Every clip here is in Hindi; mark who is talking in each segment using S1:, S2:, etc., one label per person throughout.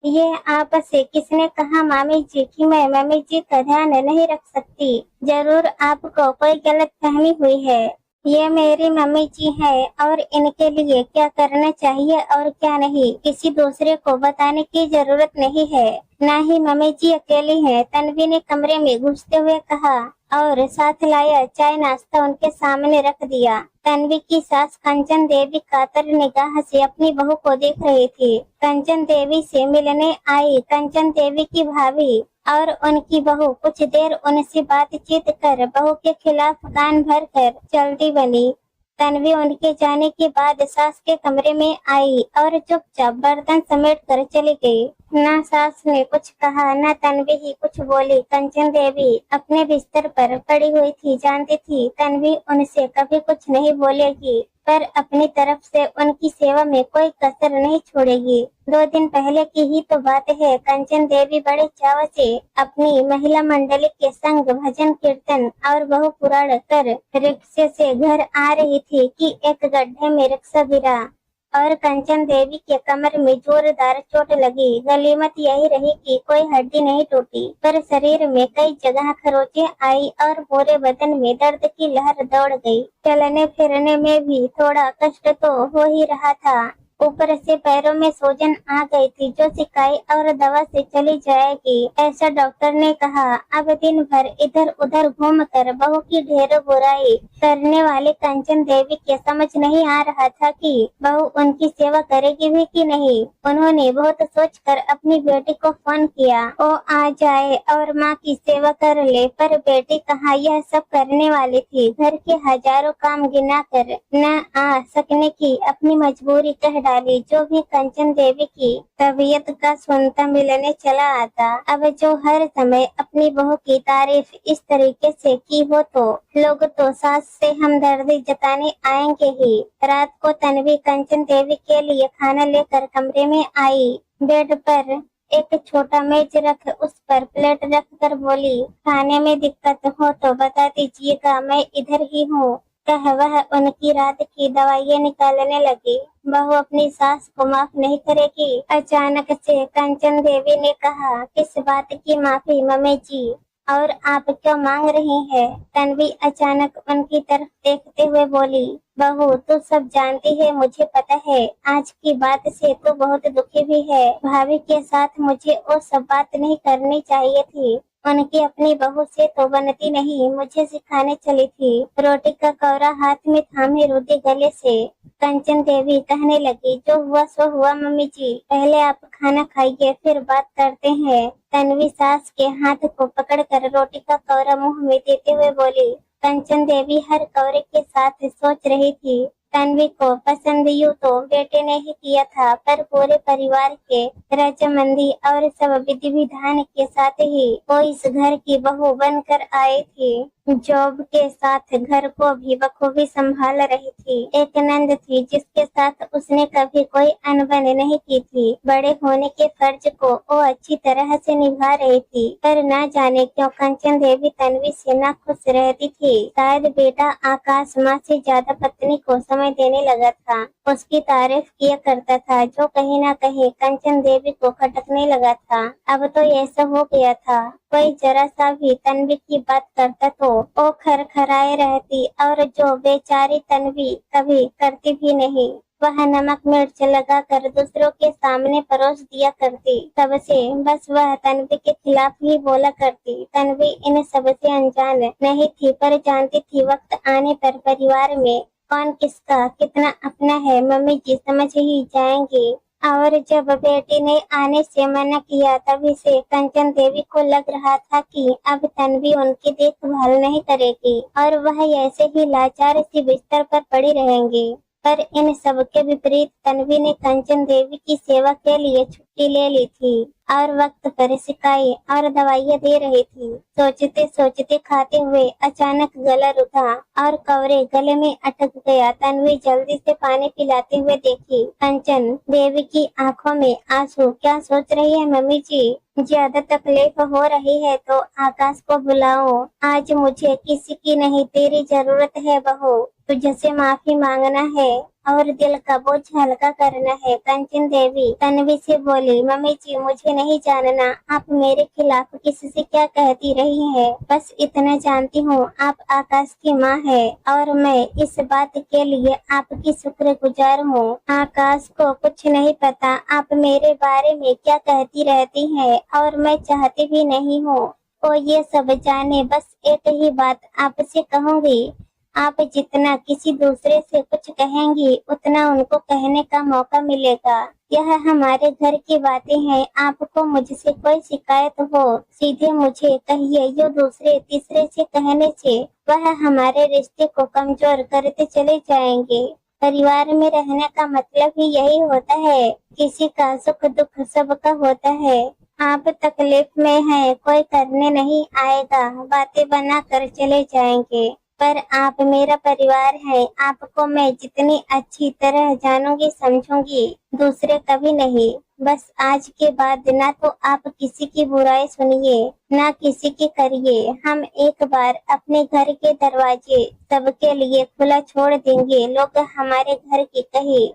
S1: ये आपसे किसने कहा मामी जी कि मैं मम्मी जी का ध्यान नहीं रख सकती? जरूर आपको कोई गलतफहमी हुई है। ये मेरी मम्मी जी है और इनके लिए क्या करना चाहिए और क्या नहीं किसी दूसरे को बताने की जरूरत नहीं है। ना ही मम्मी जी अकेली है, तन्वी ने कमरे में घुसते हुए कहा और साथ लाया चाय नाश्ता उनके सामने रख दिया। तन्वी की सास कंचन देवी कातर निगाह से अपनी बहू को देख रही थी। कंचन देवी से मिलने आई कंचन देवी की भाभी और उनकी बहू कुछ देर उनसे बातचीत कर बहू के खिलाफ कान भर कर चलती बनी। तन्वी उनके जाने के बाद सास के कमरे में आई और चुपचाप बर्तन समेट कर चली गई। न सास ने कुछ कहा न तन्वी ही कुछ बोली। कंचन देवी अपने बिस्तर पर पड़ी हुई थी, जानती थी तन्वी उनसे कभी कुछ नहीं बोलेगी पर अपनी तरफ से उनकी सेवा में कोई कसर नहीं छोड़ेगी। 2 दिन पहले की ही तो बात है, कंचन देवी बड़े चाव से अपनी महिला मंडली के संग भजन कीर्तन और बहु पुराण कर रिक्शे से घर आ रही थी कि एक गड्ढे में रिक्शा गिरा और कंचन देवी के कमर में जोरदार चोट लगी। गनीमत यही रही कि कोई हड्डी नहीं टूटी, पर शरीर में कई जगह खरोंचें आई और पूरे बदन में दर्द की लहर दौड़ गई। चलने फिरने में भी थोड़ा कष्ट तो हो ही रहा था, ऊपर से पैरों में सूजन आ गई थी जो सिकाई और दवा से चली जाएगी ऐसा डॉक्टर ने कहा। अब दिन भर इधर उधर घूमकर बहू की ढेरों बुराई करने वाली कंचन देवी के समझ नहीं आ रहा था कि बहू उनकी सेवा करेगी भी कि नहीं। उन्होंने बहुत सोचकर अपनी बेटी को फोन किया, वो आ जाए और माँ की सेवा कर ले, पर बेटी कहाँ यह सब करने वाली थी। घर के हजारों काम गिना कर न आ सकने की अपनी मजबूरी कह डाली। जो भी कंचन देवी की तबीयत का सुनता मिलने चला आता, अब जो हर समय अपनी बहू की तारीफ इस तरीके से की हो तो लोग तो सास से हमदर्दी जताने आएंगे ही। रात को तन्वी कंचन देवी के लिए खाना लेकर कमरे में आई। बेड पर एक छोटा मेज रख उस पर प्लेट रख कर बोली, खाने में दिक्कत हो तो बता दीजिएगा, मैं इधर ही हूँ। कह वह उनकी रात की दवाइयाँ निकालने लगी। बहू अपनी सास को माफ नहीं करेगी। अचानक से कंचन देवी ने कहा, किस बात की माफी मम्मी जी, और आप क्यों मांग रही हैं? तन्वी अचानक उनकी तरफ देखते हुए बोली, बहू तू सब जानती है, मुझे पता है आज की बात से तू बहुत दुखी भी है। भाभी के साथ मुझे वो सब बात नहीं करनी चाहिए थी, उनकी अपनी बहू से तो बनती नहीं, मुझे सिखाने चली थी। रोटी का कौरा हाथ में थामे रुधी गले से कंचन देवी कहने लगी, जो हुआ सो हुआ मम्मी जी, पहले आप खाना खाइए फिर बात करते हैं। तन्वी सास के हाथ को पकड़कर रोटी का कौरा मुंह में देते हुए बोली। कंचन देवी हर कौरे के साथ सोच रही थी, तन्वी को पसंद यूं तो बेटे ने ही किया था, पर पूरे परिवार के रजामंदी और सब विधि विधान के साथ ही वो इस घर की बहू बनकर आई थी। जॉब के साथ घर को भी बखूबी संभाल रही थी। एक नंद थी जिसके साथ उसने कभी कोई अनबन नहीं की थी। बड़े होने के फर्ज को वो अच्छी तरह से निभा रही थी, पर न जाने क्यों कंचन देवी तन्वी से ना खुश रहती थी। शायद बेटा आकाश माँ से ज्यादा पत्नी को समय देने लगा था, उसकी तारीफ किया करता था, जो कहीं ना कहीं कंचन देवी को खटकने लगा था। अब तो ऐसा हो गया था, कोई जरा सा भी तन्वी की बात करता तो वो खरखराए रहती, और जो बेचारी तन्वी कभी करती भी नहीं, वह नमक मिर्च लगा कर दूसरों के सामने परोस दिया करती। सबसे बस वह तन्वी के खिलाफ ही बोला करती। तन्वी इन सबसे अनजान नहीं थी, पर जानती थी वक्त आने पर परिवार में कौन किसका कितना अपना है, मम्मी जी समझ ही जाएंगी। और जब बेटी ने आने से मना किया, तभी से कंचन देवी को लग रहा था कि अब तन्वी उनकी देखभाल नहीं करेगी और वह ऐसे ही लाचार सी बिस्तर पर पड़ी रहेंगी। पर इन सब के विपरीत तन्वी ने कंचन देवी की सेवा के लिए छुट्टी ले ली थी और वक्त पर सिकाई और दवाइयाँ दे रही थी। सोचते सोचते खाते हुए अचानक गला रुका और कवरे गले में अटक गया। तन्वी जल्दी से पानी पिलाते हुए देखी कंचन देवी की आंखों में आंसू। क्या सोच रही है मम्मी जी? ज्यादा तकलीफ हो रही है तो आकाश को बुलाओ। आज मुझे किसी की नहीं तेरी जरूरत है बहू, तुझसे माफी मांगना है और दिल का बोझ हल्का करना है। कंचन देवी तन्वी से बोली, मम्मी जी मुझे नहीं जानना आप मेरे खिलाफ किससे क्या कहती रही है। बस इतना जानती हूँ आप आकाश की माँ है और मैं इस बात के लिए आपकी शुक्रगुजार हूँ। आकाश को कुछ नहीं पता आप मेरे बारे में क्या कहती रहती है और मैं चाहती भी नहीं हूँ वो ये सब जाने। बस एक ही बात आपसे कहूँगी, आप जितना किसी दूसरे से कुछ कहेंगी उतना उनको कहने का मौका मिलेगा। यह हमारे घर की बातें हैं, आपको मुझसे कोई शिकायत हो सीधे मुझे कहिए। यो दूसरे तीसरे से कहने से वह हमारे रिश्ते को कमजोर करते चले जाएंगे। परिवार में रहने का मतलब ही यही होता है, किसी का सुख दुख सबका होता है। आप तकलीफ में हैं, कोई करने नहीं आएगा, बातें बना कर चले जाएंगे, पर आप मेरा परिवार है। आपको मैं जितनी अच्छी तरह जानूंगी समझूंगी, दूसरे कभी नहीं। बस आज के बाद ना तो आप किसी की बुराई सुनिए ना किसी की करिए। हम एक बार अपने घर के दरवाजे सबके लिए खुला छोड़ देंगे। लोग हमारे घर की कही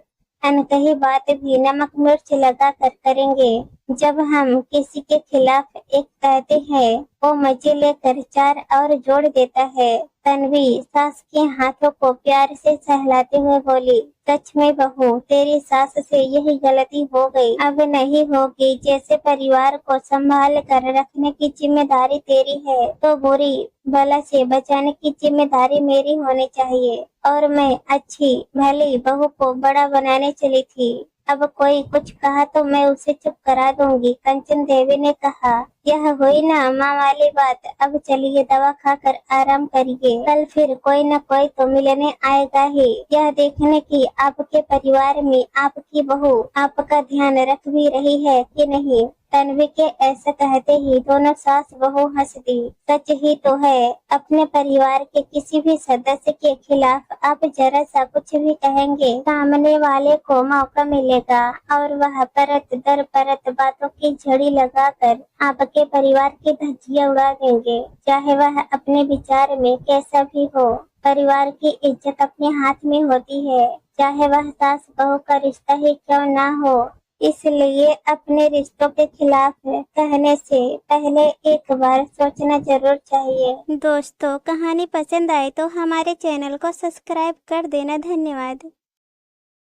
S1: अनकही बात भी नमक मिर्च लगा कर करेंगे। जब हम किसी के खिलाफ एक कहते हैं वो मजे लेकर चार और जोड़ देता है। तन्वी सास के हाथों को प्यार से सहलाते हुए बोली, सच में बहू तेरी सास से यही गलती हो गई, अब नहीं होगी। जैसे परिवार को संभाल कर रखने की जिम्मेदारी तेरी है तो बुरी बला से बचाने की जिम्मेदारी मेरी होनी चाहिए। और मैं अच्छी भली बहू को बड़ा बनाने चली थी, अब कोई कुछ कहा तो मैं उसे चुप करा दूंगी। कंचन देवी ने कहा, यह हुई ना माँ वाली बात, अब चलिए दवा खाकर आराम करिए, कल फिर कोई न कोई तो मिलने आएगा ही, यह देखने की आपके परिवार में आपकी बहू आपका ध्यान रख भी रही है कि नहीं। तन्वी के ऐसा कहते ही दोनों सास बहू हंस दी। सच ही तो है, अपने परिवार के किसी भी सदस्य के खिलाफ आप जरा सा कुछ भी कहेंगे, सामने वाले को मौका मिलेगा और वह परत दर परत बातों की झड़ी लगाकर आपके परिवार की धज्जियां उड़ा देंगे, चाहे वह अपने विचार में कैसा भी हो। परिवार की इज्जत अपने हाथ में होती है, चाहे वह सास बहू का रिश्ता ही क्यों ना हो। इसलिए अपने रिश्तों के खिलाफ कहने से पहले एक बार सोचना जरूर चाहिए। दोस्तों कहानी पसंद आए तो हमारे चैनल को सब्सक्राइब कर देना। धन्यवाद।